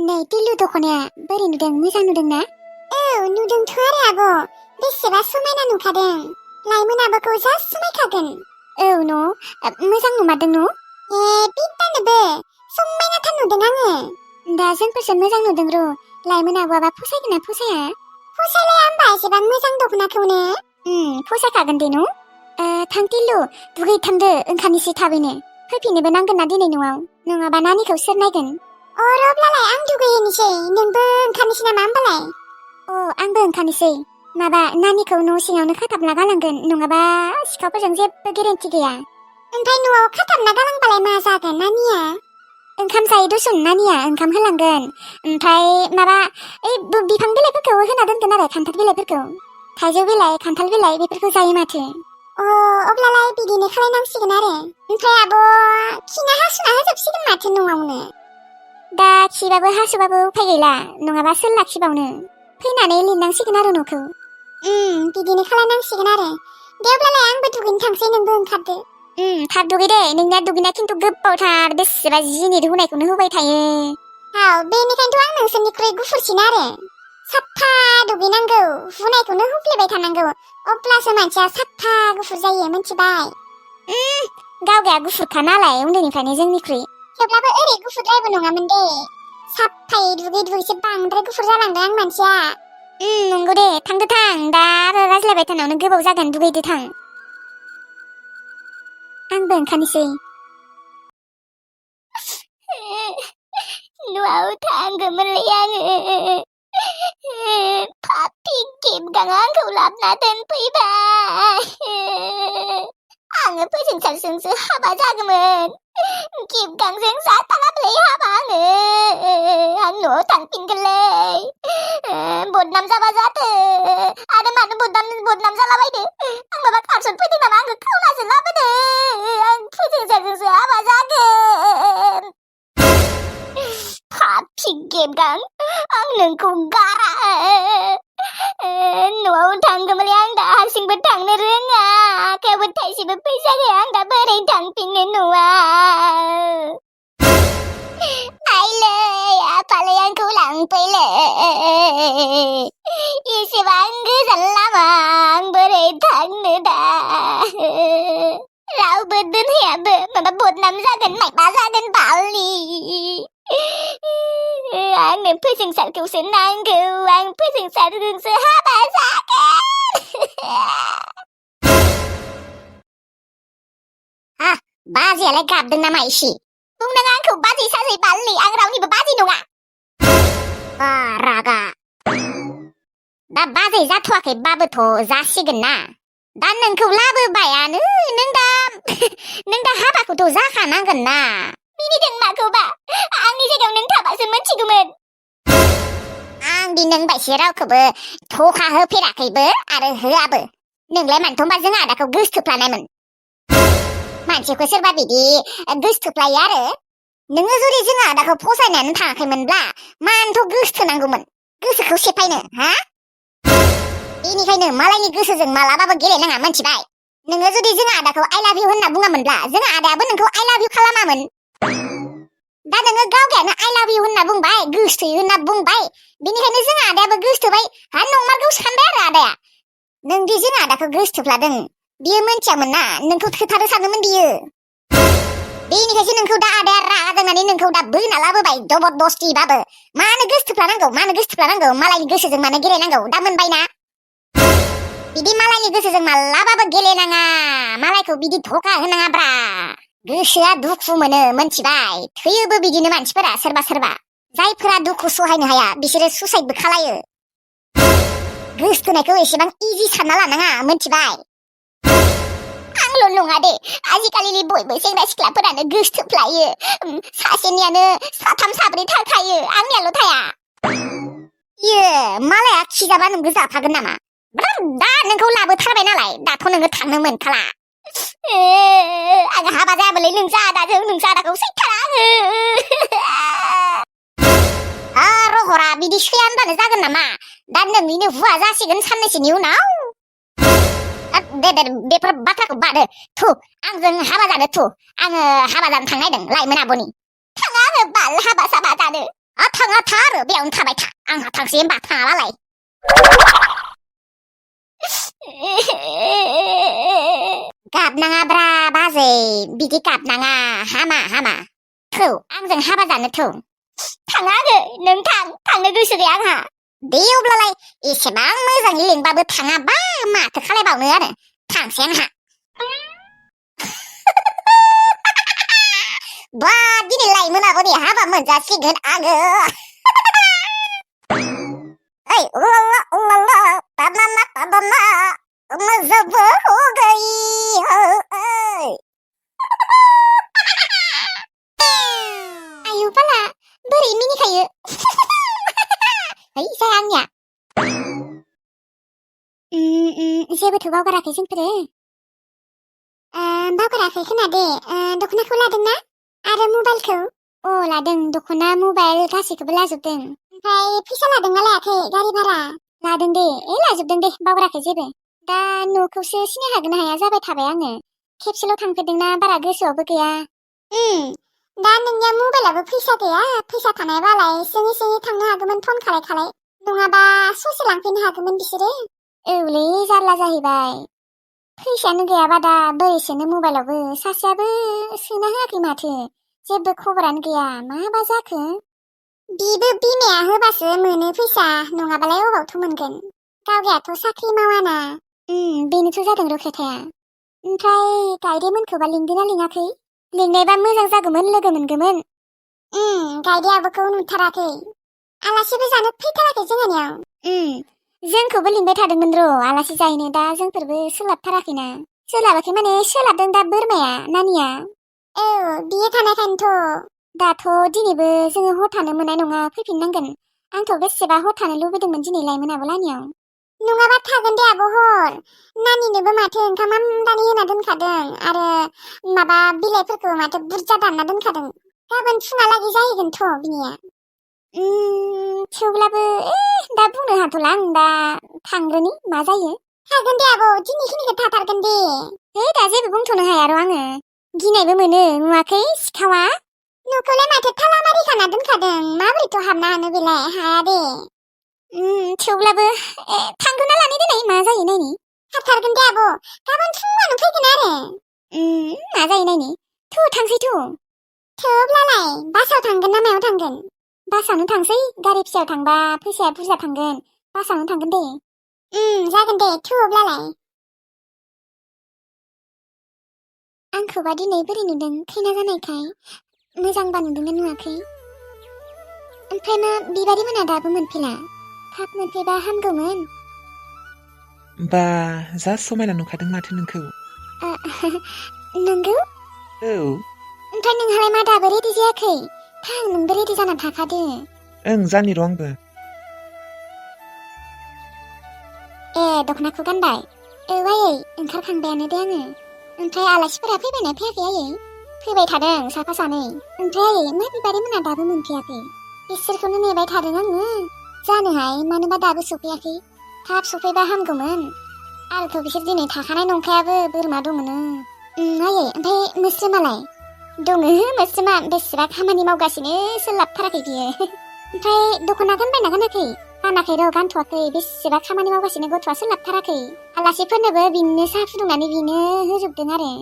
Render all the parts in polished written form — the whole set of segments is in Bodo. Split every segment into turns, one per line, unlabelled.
नै टिलु दख'नाया बोरै नुदों मोजां नुदों ना? औ नुदोंथ' आरो आब' बेसेबा समायना नुखादों लाइमोन आब'खौ जा समायखागोन। औ न' मोजां नुमारदों न'? बिदिनोबो समायनाथार नुदों आङो। दा जोंफोरसो मोजां नुदों र' लाइमोन आब'आबा फसायगोन ना फसाया? फसायलाया होमबा एसेबां मोजां दख'नाखौनो? फसायखागोन दे न'? थां टिलु दुगैथामदो ओंखारनोसै थाबैनो फैफिननोबो नांगोन ना दिनै न'आव नङाबा नानिखौ सोर नायगोन? अब्लालाय आं दुगैहैनोसै नोंबो ओंखारनोसै नामा होमबालाय? आंबो ओंखारनोसै माबा नानिखौ न' सिङावनो खाथाबना गालांगोन नङाबा सिखावफोरजों जेबो गेरेन्टि गैया। ओमफ्राय न'आव खाथाबना गालांबालाय मा जागोन नानिया? ओंखाम जायो दसन नानिया ओंखाम होलांगोन ओमफ्राय माबा बिफां बिलाइफोरखौ होना दोनगोन आरो खान्थाल बिलाइफोरखौ थाइजौ बिलाइ खान्थाल बिलाइ बेफोरखौ जायो माथो। अब्लालाय बिदिनो खालायनांसिगोन आरो ओमफ्राय आब' खिना हासुना होजोबसिगोन माथो न'आवनो। दा खिबाबो हासुबाबो उफाय गैला नङाबा सोर लाखिबावनो फैनानै लिरनांसिगोन आरो न'खौ। बिदिनो खालायनांसिगोन आरो दे अब्लालाय आंबो दुगैनो थांसै नोंबो ओंखारदो। थाब दुगै दे नोंनिया दुगैनाया खिन्थु गोबावथार बेसेबा जिनिर हुनायखौनो होबाय थायो। बेनिखायनोथ' आं नोंसोरनिख्रुइ गुफुरसिन आरो साफा दुगैनांगौ हुनायखौनो हुफ्लेबाय थानांगौ अब्लासो मानसिया साफा गुफुर जायो मिथिबाय। गावगाया गुफुरखा नालाय उन्दैनिफ्रायनो जोंनिख्रुइ थेवब्लाबो ओरै गुफुरद्रायबो नङामोन दे साफायै दुगै दुगैसो बांद्राय गुफुर जालांदों आं मानसिया। नंगौ दे थांदो थां दा आरो रायज्लायबाय थानायावनो गोबाव जागोन दुगैदो थां। आंबो ओंखारनोसै। न'आव थांगौमोनलै आङो पापि गेबगाङा आंखौ लाबोना दोनफैबाय। आङो फोजोंसारजोंसो हाबा जागौमोन गेबगांजों जाथाराब्लै हाबा आं न'आव थांफिनगोनलै बदनाम जाबा जाथो आरो मानो बदनाम जालाबायदो आं माबा कारसन फैदों नामा आंखौ खावनासो लाबोदो आं फोजोंसारजोंसो हाबा जागोन। पापि गेबगां आं नोंखौ गारा न'आव थांगौमोनलै आं दा हारसिंबो थांनो रोङा आखायावबो थाइसेबो फैसा गैया आं दा बोरै थांफिननो न'आव? आइलै आफालै आंखौ लांफैलै एसेबां गोजान लामा आं बोरै थांनो दा रावबो दोनहैयाबो माबा बदनाम जागोन माबा जागोन बालनि आंनो फोजोंसारखौसो नांगौ आं फोजोंसारजोंसो हाबा जागोन। बाजैयालाय गाबदों नामा इसे बुंनाङा आंखौ बाजै साजै बालनि आं रावनिबो बाजै नङा। रागा दा बाजै जाथ'वाखैबाबोथ' जासिगोन ना दा नोंखौ लाबोबायानो नों दा हाबाखौथ' जाखानांगोन ना मिनिदों माखौबा आंनि जायगायाव नों थाबासो मोनथिगौमोन। आं दि नों बायसे रावखौबो धोखा होफेराखैबो आरो होआबो नोंलाय मानोथ' होमबा जों आदाखौ गोसथोफ्लानायमोन मानसिखौ सोरबा बिदि गोसथोफ्लायो आरो नोङो जुदि जों आदाखौ फसायनानै थाङाखैमोनब्ला मानोथ' गोसथोनांगौमोन गोसोखौ सेफायनो हा बेनिखायनो मालायनि गोसोजों मालाबाबो गेलेनाङा मोनथिबाय। नोङो जुदि जों आदाखौ आइ लाभ इउ होनना बुङामोनब्ला जों आदायाबो नोंखौ आइ लाभ इउ खालामामोन। दा नोङो गावगायानो आइ लाभ इउ होनना बुंबाय गोसथोयो होनना बुंबाय बेनिखायनो जों आदायाबो गोसथोबाय नंमारगौ सानबाय आरो आदाया नों दि जों आदाखौ गोसथोफ्लादों बियो मोनथियामोन ना नोंखौ थोथारो सानोमोन बियो बेनिखायसो नोंखौ दा आदाया रागा जोंनानै नोंखौ दा बोना लाबोबाय जबरदस्तिबाबो मानो गोसथोफ्लानांगौ मालायनि गोसोजों मानो गेलेनांगौ दा मोनबायना बिदि मालायनि गोसोजों मालाबाबो गेलेनाङा मालायखौ बिदि धोखा होनाङाब्रा गोसोआ दुखु मोनो मोनथिबाय थैयोबो बिदिनो मानसिफोरा सोरबा जायफोरा दुखु सहायनो हाया बिसोरो सुसाइडबो खालायो गोसथोनायखौ एसेबां इजि सानना लानाङा मोनथिबाय। आंल' नङा दे आजिखालिनि बयबो सेंग्रा सिख्लाफोरानो गोसथोफ्लायो सासेनियानो साथाम साब्रै थाखायो आंनियाल' थाया मालाया खिजाबा नोंबो जाफागोन नामा दा नोंखौ लाबोथारबाय नालाय दाथ' नोङो थांनो मोनखाला आं हाबा जायाबालाय नोंसा आदाखौ सैथारा आङो रहरा बिदि सैया होनबानो जागोन नामा दा नोंनिनो हुवा जासिगोन साननैसोनि उनाव दे बेफोर बाथ्राखौ बादो आंजों हाबा जानो आङो हाबा जानो थांनायदों लाइमोन आब'नि थाङा आङो बाल हाबा साबा जानो थाङा था आरो बेयावनो थाबाय था आंहा थांसै होमबा थाङाबालाय गाबनाङाब्रा बाजै बिदि गाबनाङा हामा थौ आंजों हाबा जानो थौ थाङा आङो नों थांनो गोसो गैया आंहा दे अब्लालाय एसेबां मोजाङै लिंबाबो थाङाबा माथो खालायबावनो आरो थांसै आंहा बा दिनै लाइमोनाबो नै हाबा मोनजासिगोन आङो ओइ उलाला उलाला तानाना तानाना मजाबो हो गई ओइ आयु बाला बोरै मिनिखायो है जाया आंनिया जेबोथ' बावगाराखै जोंफोरो बावगाराखै खोनादे दख'नाखौ लादोंना आरो मबाइलखौ लादों दख'ना मबाइल गासैखौबो लाजोबदों ओमफ्राय फैसा लादोंना लायाखै गारि भारा लादों दे लाजोबदों दे बावगाराखै जेबो दा न'खौसो सिनाय हागोन ना हाया जाबाय थाबाय आङो खेबसेल' थांफेरदोंना बारा गोसोआवबो गैया दा नोंनिया मबाइलाबो फैसा गैया फैसा थानायबालाय सोङै थांनो हागौमोन फन खालाय नङाबा ससे लांफैनो हागौमोन बिसोरो औलै जारला जाहैबाय फैसायानो गैयाबा दा बोरैसोनो मबाइलावबो सासेयाबो सोना होआखै माथो जेबो खबरानो गैया माबा जाखो बिबो बिमाया होबासो मोनो फैसा नङाबालाय अबावथो मोनगोन गावगायाथ' साख्रि मावाना बेनोथ' जादों र' खोथाया ओमफ्राय गायदेमोनखौबा लिंदोंना लिङाखै लिंनायबा मोजां जागौमोन लोगो मोनगौमोन गायदे आब'खौ नुथाराखै आलासिबो जानो फैथाराखै जोंहानियाव जोंखौबो लिंबाय थादोंमोन र' आलासि जाहैनो दा जोंफोरबो सोलाबथाराखैना सोलाबाखै माने सोलाबदों दा बोरमाया नानिया बियो थानायखायनोथ' दाथ' दिनैबो जोङो हर थानो मोननाय नङा फैफिननांगोन आंथ' बेसेबा हर थानो लुबैदोंमोन दिनै लायमोन आब' लानियाव नङाबा थागोन दे आब' हर नानिनोबो माथो ओंखाम आमदानि होना दोनखादों आरो माबा बिलाइफोरखौ माथो बुरजा दानना दोनखादों गाबोन फुङालागै जाहैगोनथ' बिनिया थेवब्लाबो दा बुंनो हाथ'ला आं दा थांग्रोनि मा जायो हागोन दे आब' दिनैखिनिखौ थाथारगोन दे दा जेबो बुंथ'नो हाया र' आङो गिनायबो मोनो नुवाखै सिखावा न'खौलाय माथो थाला मारि खाना दोनखादों माबोरैथ' हाबना हानो बेलाय हाया दे थेवब्लाबो थांग्रोना लानि दिनै मा जायो नायनि हाथारगोन दे आब' गाबोन फुङावनो फैगोन आरो मा जायो नायनि थांसै थेवब्लालाय बासाव थांगोन ना मायाव थांगोन बासावनो थांसै गारि फिसायाव थांबा फैसाया बुरजा थांगोन बासावनो थांगोन दे जागोन दे थेवब्लालाय आंखौबा दिनै बोरै नुदों खैना जानायखाय मोजांबा नुदोंना नुवाखै ओमफ्राय मा बिबारि मोना दाबो मोनफैला थाब मोनफैबा हामगौमोन
बा जा समायना नुखादों माथो नोंखौ
नंगौ ओमफ्राय नोंहालाय मा दाबो रेडि जायाखै थां नोंबो रेडि जाना थाखादो
जानि र' आंबो
दख'नाखौ गानबाय आयै ओंखारखांबायानो दे आङो ओमफ्राय आलासिफोरा फैबायना फैयाखै आयै फैबाय थादों साफा सानै ओमफ्राय आयै मा बिबारि मोना दाबो मोनफैयाखै बिसोरखौनो नेबाय थादों आङो जानोहाय मानोबा दाबो सफैयाखै थाब सफैबा हामगौमोन आरोथ' बिसोर दिनै थाखानाय नंखायाबो बोरमा दङनो आयै ओमफ्राय मोस्रोमालाय दङ मोस्रोमा बेसेबा खामानि मावगासिनो सोलाबथाराखै बियो ओमफ्राय दख'ना गानबायना गानाखै र' गानथ'वाखै बेसेबा खामानि मावगासिनो गथ'आ सोलाबथाराखै आलासिफोरनोबो बिनो साहा फुदुंनानै बिनो होजोबदों आरो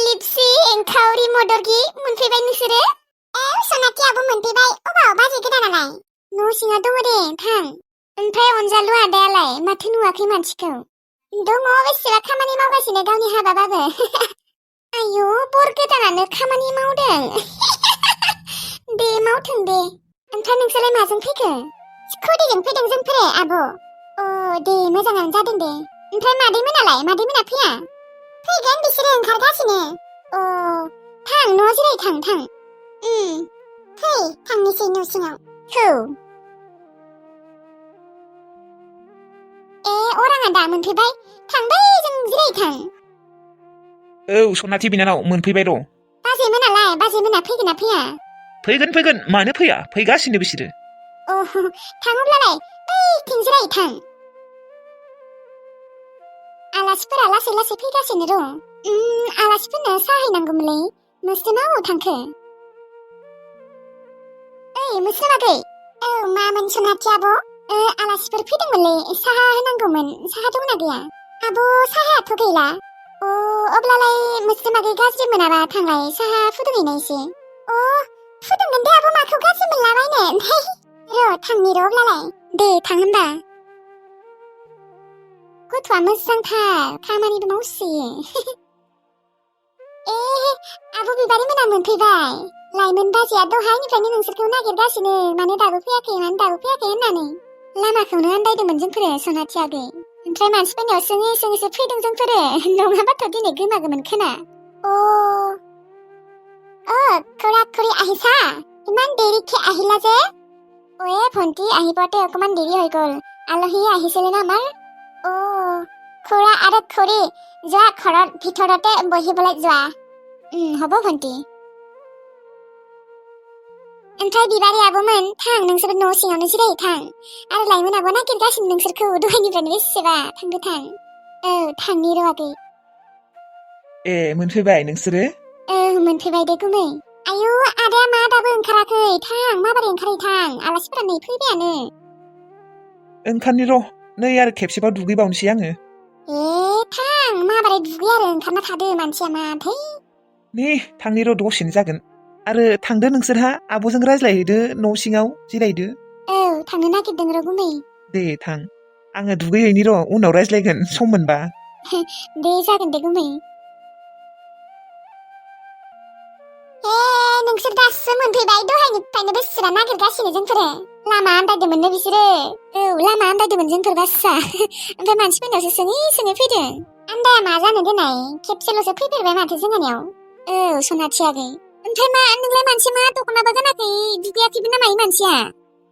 लिपसि एंखावरि मदरगि मोनफैबाय नोंसोरो सनाथियाबो मोनफैबाय अबाव बाजै गोदानालाय न' सिङाव दङ दे थां ओमफ्राय अनजालु आदायालाय माथो नुवाखै मानसिखौ दङ बेसेबा खामानि मावगासिनो गावनि हाबाबाबो आयु बर गोदानानो खामानि मावदों दे मावथों दे ओमफ्राय नोंसोरलाय माजों फैखो स्कुटिजों फैदों जोंफोरो आब' दे मोजाङानो जादों दे ओमफ्राय मादै मोना फैया फैगोन बिसोरो ओंखारगासिनो थां न' जिराय थां फै थांनोसै न' सिङाव अराङा दा मोनफैबाय थांबाय जों जिराय थां
सनाथि बिनानाव मोनफैबाय र'
बाजै मोना फैगोन ना फैया
फैगोन मानो फैया फैगासिनो बिसोरो
थाङोब्लालाय बैथिं जिराय थां आलासिफोरा लासै लासै फैगासिनो र' आलासिफोरनो साहा हैनांगौमोनलै मोस्रोमा अबाव थांखो? ओइ मोस्रोमागै। औ मामोन सनाथि आब'? आलासिफोर फैदोंमोनलै साहा होनांगौमोन। साहा दंना गैया? आब' साहायाथ' गैला। अब्लालाय मोस्रोमागै गाज्रि मोनाबा थांलाय साहा फुदुंहैनाय एसे। फुदुंगोन दे आब' माखौ गाज्रि मोनलाबायनो ओमफ्राय र' थांनि र' अब्लालाय। दे थां होनबा। गथ'आ मोजांथार खामानिबो मावसोयो। आब' बिबारि मोना मोनफैबाय। लाइमोन बाजैया दहायनिफ्रायनो नोंसोरखौ नागिरगासिनो मानो दाबो फैयाखै होननानै लामाखौनो आन्दायदोंमोन जोंफोरो सनाथि आगै। ओमफ्राय मानसिफोरनियाव सोङैसो फैदों जोंफोरो नङाबाथ' दिनै गोमागौमोन खोना। খুৰা খুৰী আহিছা? ইমান দেৰিকে আহিলা যে? ভণ্টি আহি পাওঁতে অকমান দেৰি হৈ গ'ল। আলহী আহিছিলে না আমাৰ। খুৰা আৰু খুৰী যোৱা ঘৰৰ ভিতৰতে বহিবলৈ যোৱা। হ'ব ভণ্টি। ओमफ्राय बिबारि आब'मोन थां नोंसोर न' सिङावनो जिरायो थां। आरो लाइमोन आब' नागिरगासिनो नोंसोरखौ दहायनिफ्रायनो बेसेबा थांदो थां। थांनि र' आगै।
मोनफैबाय नोंसोरो?
मोनफैबाय दे गुमै। आयौ आदाया मा दाबो ओंखाराखै? थां माबोरै ओंखारै थां आलासिफोरा नै फैबायानो।
ओंखारनि र' नै आरो खेबसेबाव दुगैबावनोसै आङो।
थां माबोरै दुगै आरो ओंखारना थादो मानसिया माथै।
नै थांनि र' दसेनो जागोन। आरो थांदो नोंसोरहा आब'जों रायज्लायहैदो न' सिङाव जिरायदो।
थांनो नागिरदों र' गुमै।
दे थां आङो दुगैहैनि र' उनाव रायज्लायगोन सम मोनबा।
दे जागोन दे गुमै। नोंसोर दासो मोनफैबाय दहायनिफ्रायनो बेसेबा नागिरगासिनो जोंफोरो। लामा आन्दायदोंमोननो बिसोरो। लामा आन्दायदोंमोन जोंफोर बासा। ओमफ्राय मानसिफोरनावसो सोङै फैदों। आन्दाया मा जानो देनाय खेबसेल'सो फैफेरबाय माथो जोंहानियाव। सनाथि आगै। ओमफ्राय मा नोंलाय मानसिया मा दख'नाबो गानाखै दुगैयाखैबो नामा इ मानसिया?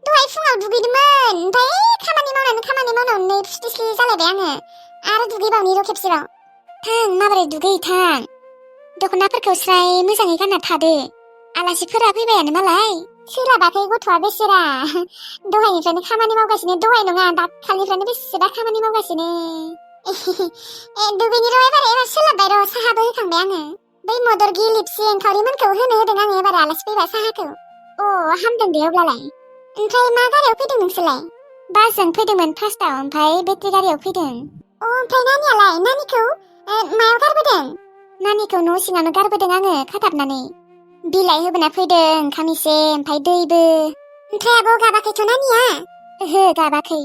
दहाय फुङाव दुगैदोंमोन ओमफ्राय खामानि मावनानै फुस्लिस्लि जालायबाय आङो। आरो दुगैबावनि र' खेबसेबाव। थां माबोरै दुगै थां। दख'नाफोरखौ स्राय मोजाङै गानना थादो। आलासिफोरा फैबायानो मालाय। सोलाबाखै गथ'आ बेसेरा। दहायनिफ्रायनो खामानि मावगासिनो दहाय नङा दाखालिनिफ्रायनो बेसेबा खामानि मावगासिनो। दुगैनि र' एबार सोलाबबाय र' साहाबो होखांबाय आङो। बै मदरगि लिपसि एंखावरिमोनखौ होनो होदों आङो एबार आलासि फैबा साहाखौ। हामदों दे अब्लालाय। ओमफ्राय मा गारियाव फैदों नोंसोरलाय? बासजों फैदोंमोन फार्स्टआव ओमफ्राय बेटारि गारियाव फैदों। ओमफ्राय नानियालाय नानिखौ मायाव गारबोदों? नानिखौ न' सिङावनो गारबोदों आङो खाथाबनानै। बिलाइ होबोना फैदों ओंखाम एसे ओमफ्राय दैबो। ओमफ्राय आब' गाबाखैथ' नानिया? ओहो गाबाखै।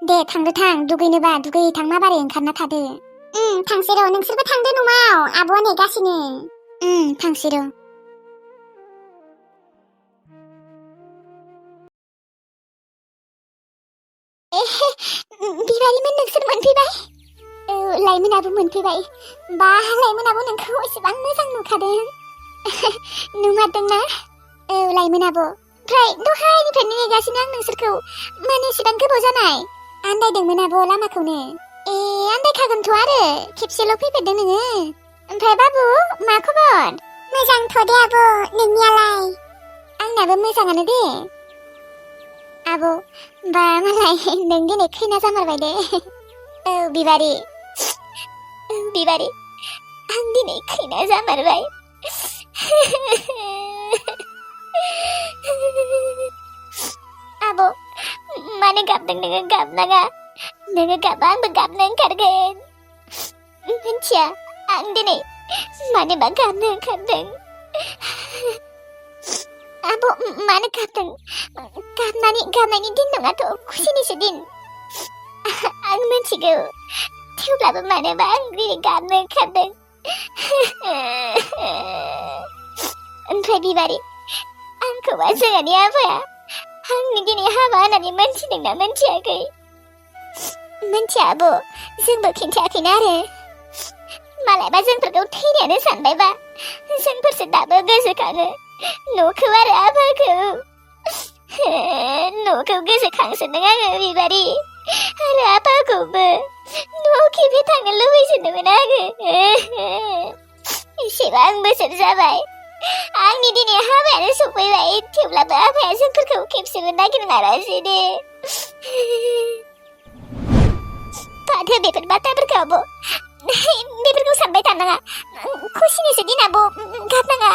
दे थांदो थां दुगैनोबा दुगैहैथां माबारै ओंखारना थादो। थांसै र' नोंसोरबो थांदो न'आव आब'आ नेगासिनो। थांसै र'। बिबारिमोन नोंसोर मोनफैबाय? लाइमोनाबो मोनफैबाय। बा लाइमोनाबो नोंखौ एसेबां मोजां नुखादों। नुमारदोंना? लाइमोनाबो। ओमफ्राय दहायनिफ्रायनो नेगासिनो आं नोंसोरखौ। मानो एसेबां गोबाव जानाय? आन्दायदोंमोन आब' लामाखौनो। आन्दायखागोनथ' आरो खेबसेल' फैफेरदों नोङो। ओमफ्राय बाबु मा खबर? मोजांथ' दे आब'। नोंनियालाय? आंनाबो मोजाङानो दे। आब' बा मालाय नों दिनै खैना जामारबाय दे। बिबारि। बिबारि आं दिनै खैना जामारबाय। आब' मानो गाबदों नोङो गाबनाङा। नोङो गाबा आंबो गाबनो ओंखारगोन। मिन्थिया आं दिनै मानोबा गाबनो ओंखारदों। आब' मानो गाबदों? गाबनायनि दिन नङाथ' खुसिनिसो दिन। आं मिन्थिगौ थेवब्लाबो मानोबा आं दिनै गाबनो ओंखारदों। ओमफ्राय बिबारि आंखौबा जोंहानि आफाया आंनि दिनै हाबा होननानै मोनथिदोंना मोनथियाखै? मोनथिया आब' जोंबो खिन्थायाखैना आरो। मालायबा जोंफोरखौ थैनायानो सानबायबा जोंफोरसो दाबो गोसोखाङो न'खौ आरो आफाखौ। न'खौ गोसोखांसोदों आङो बिबारि आरो आफाखौबो। न'आव खेबसे थांनो लुबैसोदोंमोन आङो। एसेबां बोसोर जाबाय आंनि दिनै हाबायानो सफैबाय थेवब्लाबो आफाया जोंफोरखौ खेबसेबो नागिरमारासैनो। फाथो बेफोर बाथ्राफोरखौ आब' बेफोरखौ सानबाय थानाङा खुसिनिसो दिन आब' गाबनाङा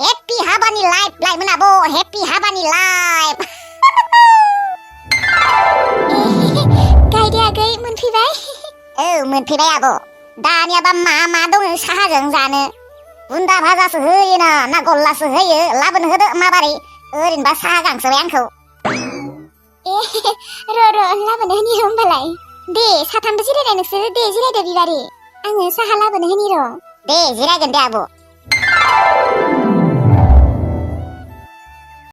हेपि हाबानि लाइफ लाइमोन आब' हेपि हाबानि लाइफ गायदे आगै मोनफैबाय औ मोनफैबाय आब' दानियाबा मा दङ साहाजों जानो बुन्दा भाजासो होयोना ना गल्लासो होयो लाबोनो होदो माबारै ओरैनोबा साहा गांसोबाय आंखौ र' लाबोनो होनि होमबालाय दे साथामबो जिरायनाय नोंसोर दे जिरायदो बिबारि आङो साहा लाबोनो होनि र' दे जिरायगोन दे आब'